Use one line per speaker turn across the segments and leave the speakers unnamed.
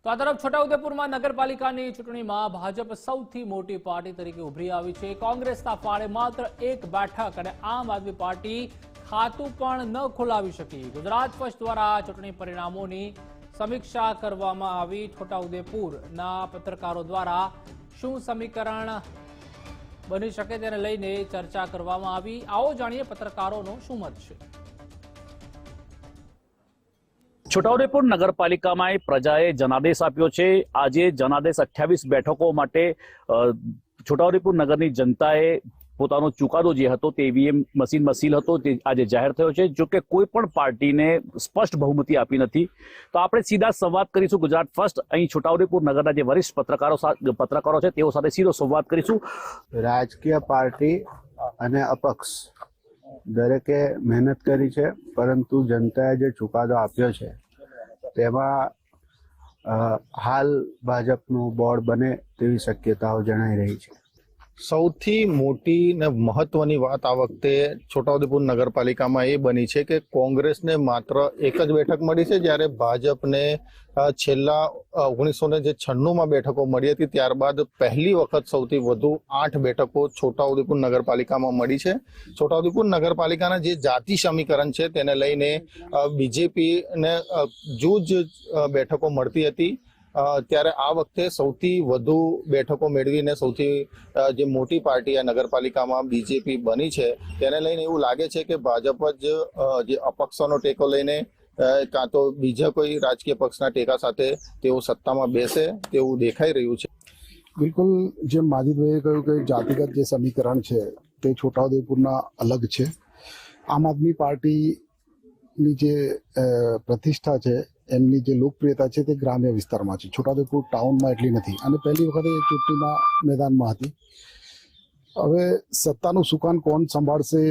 તો આ તરફ છોટાઉદેપુરમાં નગરપાલિકાની ચૂંટણીમાં ભાજપ સૌથી મોટી પાર્ટી તરીકે ઉભરી આવી છે। કોંગ્રેસના ફાળે માત્ર એક બેઠક અને આમ આદમી પાર્ટી ખાતું પણ ન ખોલાવી શકી। ગુજરાત ફર્સ્ટ દ્વારા ચૂંટણી પરિણામોની સમીક્ષા કરવામાં આવી। છોટાઉદેપુરના પત્રકારો દ્વારા શું સમીકરણ બની શકે તેને લઈને ચર્ચા કરવામાં આવી। આવો જાણીએ પત્રકારોનો શું મત છે।
છોટાઉદેપુર નગરપાલિકામાં પ્રજાએ જનાદેશ આપ્યો છે। આજે જનાદેશ 28 બેઠકો માટે છોટાઉદેપુર નગરની જનતાએ પોતાનો ચુકાદો જે હતો તે ઈવીએમ મશીનમાં સીલ હતો તે આજે જાહેર થયો છે। જો કે કોઈ પણ પાર્ટીને સ્પષ્ટ બહુમતી આપી નથી। તો આપણે સીધા સંવાદ કરીશું ગુજરાત ફર્સ્ટ અહીં છોટાઉદેપુર નગરના જે વરિષ્ઠ પત્રકારો છે તેઓ સાથે સીધો સંવાદ કરીશું।
રાજકીય પાર્ટી અને અપક્ષ દરેકે મહેનત કરી છે, પરંતુ જનતાએ જે ચુકાદો આપ્યો છે તેમાં હાલ ભાજપનું બોર્ડ બને તેવી શક્યતાઓ જણાઈ રહી છે।
સૌથી મોટી ને મહત્વની વાત આ વખતે છોટાઉદેપુર નગરપાલિકામાં એ બની છે કે કોંગ્રેસને માત્ર એક જ બેઠક મળી છે, જ્યારે ભાજપને છેલ્લા 1996માં બેઠકો મળી હતી। ત્યારબાદ પહેલી વખત સૌથી વધુ 8 બેઠકો છોટાઉદેપુર નગરપાલિકામાં મળી છે। છોટાઉદેપુર નગરપાલિકાના જે જાતિ સમીકરણ છે તેને લઈને બીજેપીને જૂજ બેઠકો મળતી હતી, ત્યારે આ વખતે સૌથી વધુ બેઠકો મેળવીને સૌથી જે મોટી પાર્ટી આ નગરપાલિકામાં બીજેપી બની છે તેને લઈને એવું લાગે છે કે ભાજપ જ જે અપક્ષોનો ટેકો લઈને કાં તો બીજા કોઈ રાજકીય પક્ષના ટેકા સાથે તેઓ સત્તામાં બેસે તેવું દેખાઈ રહ્યું છે।
બિલકુલ જેમ માજીદભાઈએ કહ્યું કે જાતિગત જે સમીકરણ છે તે છોટાઉદેપુરના અલગ છે। આમ આદમી પાર્ટીની જે પ્રતિષ્ઠા છે, એમની જે લોકપ્રિયતા છે તે ગ્રામ્ય વિસ્તારમાં છે, છોટાઉદેપુર ટાઉનમાં એટલી નથી અને પહેલી વખત એ ચૂંટણીમાં મેદાનમાં હતી। હવે સત્તાનું સુકાન કોણ સંભાળશે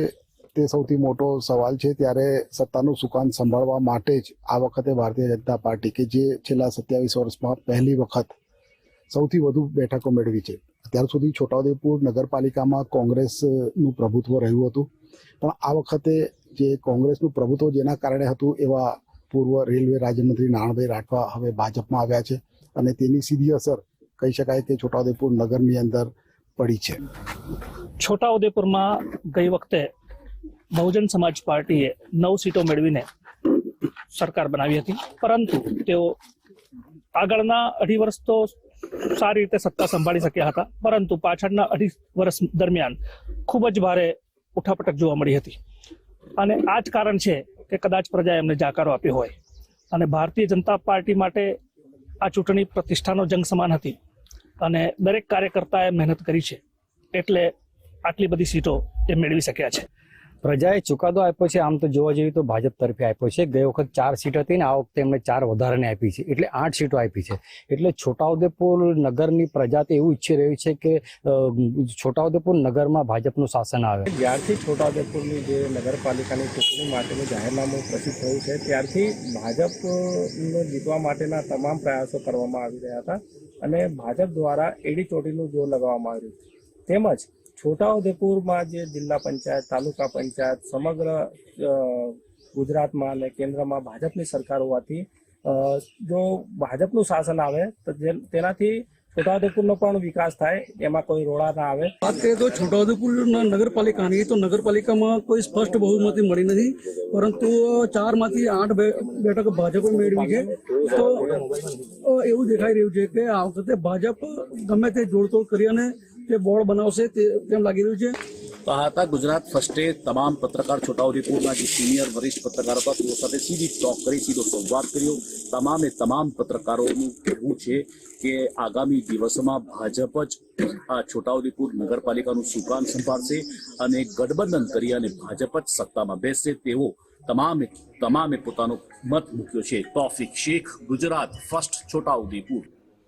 તે સૌથી મોટો સવાલ છે। ત્યારે સત્તાનું સુકાન સંભાળવા માટે જ આ વખતે ભારતીય જનતા પાર્ટી કે જે છેલ્લા 27 વર્ષમાં પહેલી વખત સૌથી વધુ બેઠકો મેળવી છે। અત્યાર સુધી છોટાઉદેપુર નગરપાલિકામાં કોંગ્રેસનું પ્રભુત્વ રહ્યું હતું, પણ આ વખતે જે કોંગ્રેસનું પ્રભુત્વ જેના કારણે હતું એવા પૂર્વ રેલવે રાજ્યમંત્રી નારણભાઈ રાઠવા હવે ભાજપમાં આવ્યા છે અને તેની સીધી અસર કહી શકાય કે છોટાઉદેપુર નગરની અંદર પડી છે।
છોટાઉદેપુરમાં ગઈ વખતે બહુજન સમાજ પાર્ટીએ 9 સીટો મેળવીને સરકાર બનાવી હતી, પરંતુ તેઓ આગળના 2.5 વર્ષ તો સારી રીતે સત્તા સંભાળી શક્યા હતા, પરંતુ પાછળના 2.5 વર્ષ દરમિયાન ખૂબ જ ભારે ઉઠાપટક જોવા મળી હતી અને આ જ કારણ છે કે કદાચ પ્રજાએ એમને જાકારો આપ્યો હોય અને ભારતીય જનતા પાર્ટી માટે આ ચૂંટણી પ્રતિષ્ઠાનો જંગ સમાન હતી અને દરેક કાર્યકર્તાએ મહેનત કરી છે, એટલે આટલી બધી સીટો એ મેળવી શક્યા છે।
પ્રજાએ ચુકાદો આપ્યો છે, આમ તો જોવા જઈએ તો ભાજપ તરફે આપ્યો છે। ગઈ વખત 4 સીટ હતી ને આ વખતે એમણે 4 વધારાને આપી છે, એટલે 8 સીટો આપી છે। એટલે છોટાઉદેપુર નગરની પ્રજા તો એવું ઈચ્છી રહી છે કે છોટાઉદેપુર નગરમાં ભાજપનું શાસન આવે।
જ્યારથી છોટાઉદેપુરની જે નગરપાલિકાની ચૂંટણી માટેનું જાહેરનામું પ્રસિદ્ધ થયું છે ત્યારથી ભાજપનો જીતવા માટેના તમામ પ્રયાસો કરવામાં આવી રહ્યા હતા અને ભાજપ દ્વારા એડી ચોટીનું જોર લગાવવામાં આવ્યું, તેમજ છોટાઉદેપુરમાં જે જિલ્લા પંચાયત, તાલુકા પંચાયત સમગ્ર ગુજરાતમાં અને કેન્દ્રમાં ભાજપની સરકાર હોવાથી જો ભાજપનું શાસન આવે તો તેનાથી છોટાઉદેપુરનો પણ વિકાસ થાય, એમાં કોઈ રોડા ના આવે।
વાત કરીએ તો છોટાઉદેપુર નગરપાલિકાની તો નગરપાલિકામાં કોઈ સ્પષ્ટ બહુમતી મળી નથી, પરંતુ 4માંથી 8 બેઠકો ભાજપે મેળવી છે। તો એવું દેખાઈ રહ્યું છે કે આ વખતે ભાજપ ગમે તે જોડતોડ કરી અને તે બોર્ડ બનાવશે તેમ લાગી રહ્યું છે।
તો આ હતા ગુજરાત ફર્સ્ટે તમામ પત્રકાર છોટાઉદેપુરના જે સિનિયર વરિષ્ઠ પત્રકારો હતા તેઓ સાથે સીધી ટોક કરી, સીધો સંવાદ કર્યો। તમામ પત્રકારોનું કહેવું છે કે આગામી દિવસોમાં ભાજપ જ આ છોટાઉદેપુર નગરપાલિકાનું સુકાન સંભાળશે અને ગઠબંધન કરી અને ભાજપ જ સત્તામાં બેસશે તેવો તમામે પોતાનો મત મૂક્યો છે। તૌફિક શેખ, ગુજરાત ફર્સ્ટ, છોટાઉદેપુર।